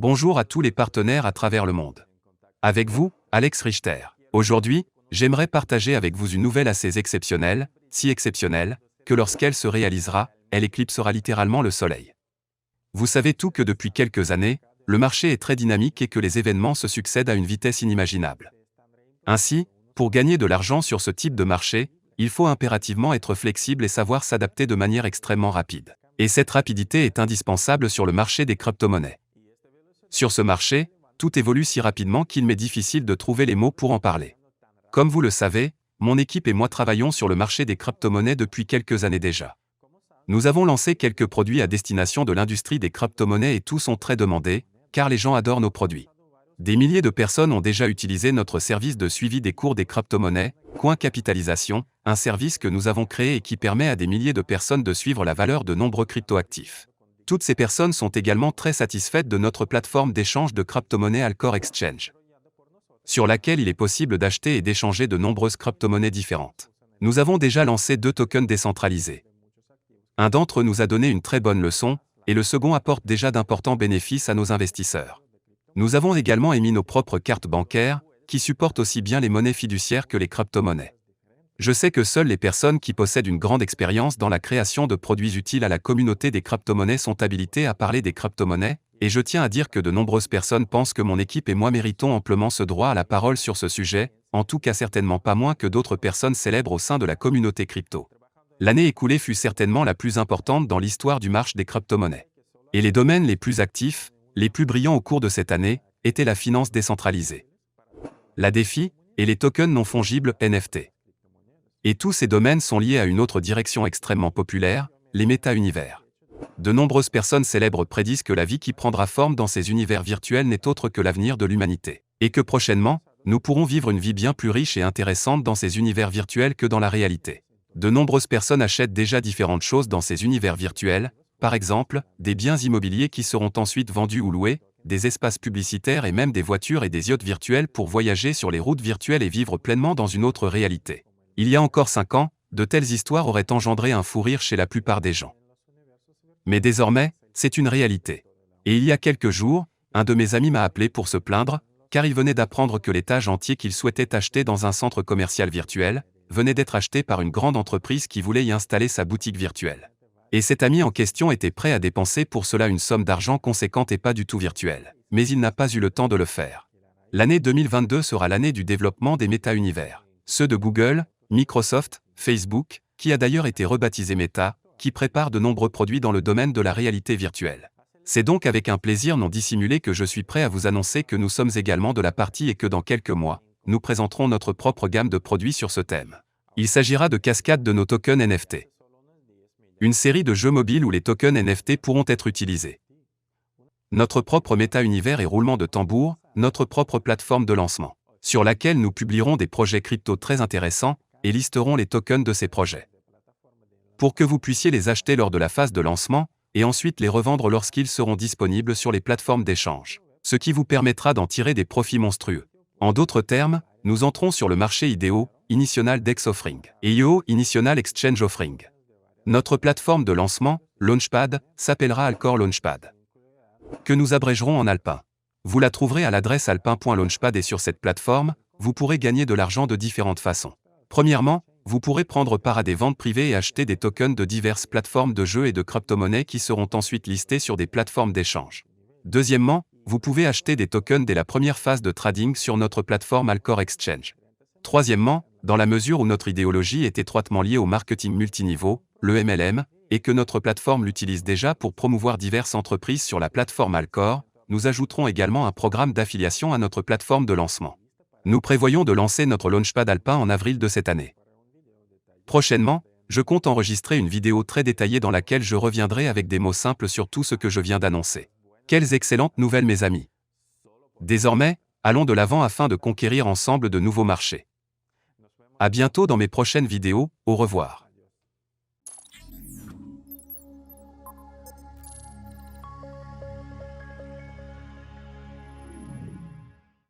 Bonjour à tous les partenaires à travers le monde. Avec vous, Alex Richter. Aujourd'hui, j'aimerais partager avec vous une nouvelle assez exceptionnelle, si exceptionnelle, que lorsqu'elle se réalisera, elle éclipsera littéralement le soleil. Vous savez tout que depuis quelques années, le marché est très dynamique et que les événements se succèdent à une vitesse inimaginable. Ainsi, pour gagner de l'argent sur ce type de marché, il faut impérativement être flexible et savoir s'adapter de manière extrêmement rapide. Et cette rapidité est indispensable sur le marché des crypto-monnaies. Sur ce marché, tout évolue si rapidement qu'il m'est difficile de trouver les mots pour en parler. Comme vous le savez, mon équipe et moi travaillons sur le marché des crypto-monnaies depuis quelques années déjà. Nous avons lancé quelques produits à destination de l'industrie des crypto-monnaies et tous sont très demandés, car les gens adorent nos produits. Des milliers de personnes ont déjà utilisé notre service de suivi des cours des crypto-monnaies, Coin Capitalisation, un service que nous avons créé et qui permet à des milliers de personnes de suivre la valeur de nombreux crypto-actifs. Toutes ces personnes sont également très satisfaites de notre plateforme d'échange de crypto-monnaies Alcor Exchange, sur laquelle il est possible d'acheter et d'échanger de nombreuses crypto-monnaies différentes. Nous avons déjà lancé 2 tokens décentralisés. Un d'entre eux nous a donné une très bonne leçon, et le second apporte déjà d'importants bénéfices à nos investisseurs. Nous avons également émis nos propres cartes bancaires, qui supportent aussi bien les monnaies fiduciaires que les crypto-monnaies. Je sais que seules les personnes qui possèdent une grande expérience dans la création de produits utiles à la communauté des crypto-monnaies sont habilitées à parler des crypto-monnaies, et je tiens à dire que de nombreuses personnes pensent que mon équipe et moi méritons amplement ce droit à la parole sur ce sujet, en tout cas certainement pas moins que d'autres personnes célèbres au sein de la communauté crypto. L'année écoulée fut certainement la plus importante dans l'histoire du marché des crypto-monnaies. Et les domaines les plus actifs, les plus brillants au cours de cette année, étaient la finance décentralisée, la DeFi, et les tokens non fongibles NFT. Et tous ces domaines sont liés à une autre direction extrêmement populaire, les méta-univers. De nombreuses personnes célèbres prédisent que la vie qui prendra forme dans ces univers virtuels n'est autre que l'avenir de l'humanité. Et que prochainement, nous pourrons vivre une vie bien plus riche et intéressante dans ces univers virtuels que dans la réalité. De nombreuses personnes achètent déjà différentes choses dans ces univers virtuels, par exemple, des biens immobiliers qui seront ensuite vendus ou loués, des espaces publicitaires et même des voitures et des yachts virtuels pour voyager sur les routes virtuelles et vivre pleinement dans une autre réalité. Il y a encore 5 ans, de telles histoires auraient engendré un fou rire chez la plupart des gens. Mais désormais, c'est une réalité. Et il y a quelques jours, un de mes amis m'a appelé pour se plaindre, car il venait d'apprendre que l'étage entier qu'il souhaitait acheter dans un centre commercial virtuel, venait d'être acheté par une grande entreprise qui voulait y installer sa boutique virtuelle. Et cet ami en question était prêt à dépenser pour cela une somme d'argent conséquente et pas du tout virtuelle. Mais il n'a pas eu le temps de le faire. L'année 2022 sera l'année du développement des méta-univers. Ceux de Google, Microsoft, Facebook, qui a d'ailleurs été rebaptisé Meta, qui prépare de nombreux produits dans le domaine de la réalité virtuelle. C'est donc avec un plaisir non dissimulé que je suis prêt à vous annoncer que nous sommes également de la partie et que dans quelques mois, nous présenterons notre propre gamme de produits sur ce thème. Il s'agira de cascades de nos tokens NFT. Une série de jeux mobiles où les tokens NFT pourront être utilisés. Notre propre méta-univers et roulement de tambour, notre propre plateforme de lancement, sur laquelle nous publierons des projets crypto très intéressants et listerons les tokens de ces projets, pour que vous puissiez les acheter lors de la phase de lancement et ensuite les revendre lorsqu'ils seront disponibles sur les plateformes d'échange, ce qui vous permettra d'en tirer des profits monstrueux. En d'autres termes, nous entrons sur le marché IDO, Initial Dex Offering, et IO, Initial Exchange Offering. Notre plateforme de lancement, Launchpad, s'appellera Alcor Launchpad, que nous abrégerons en Alpin. Vous la trouverez à l'adresse alpin.launchpad et sur cette plateforme, vous pourrez gagner de l'argent de différentes façons. Premièrement, vous pourrez prendre part à des ventes privées et acheter des tokens de diverses plateformes de jeux et de crypto-monnaies qui seront ensuite listés sur des plateformes d'échange. Deuxièmement, vous pouvez acheter des tokens dès la première phase de trading sur notre plateforme Alcor Exchange. Troisièmement, dans la mesure où notre idéologie est étroitement liée au marketing multiniveau, le MLM, et que notre plateforme l'utilise déjà pour promouvoir diverses entreprises sur la plateforme Alcor, nous ajouterons également un programme d'affiliation à notre plateforme de lancement. Nous prévoyons de lancer notre Launchpad Alpin en avril de cette année. Prochainement, je compte enregistrer une vidéo très détaillée dans laquelle je reviendrai avec des mots simples sur tout ce que je viens d'annoncer. Quelles excellentes nouvelles mes amis! Désormais, allons de l'avant afin de conquérir ensemble de nouveaux marchés. À bientôt dans mes prochaines vidéos, au revoir.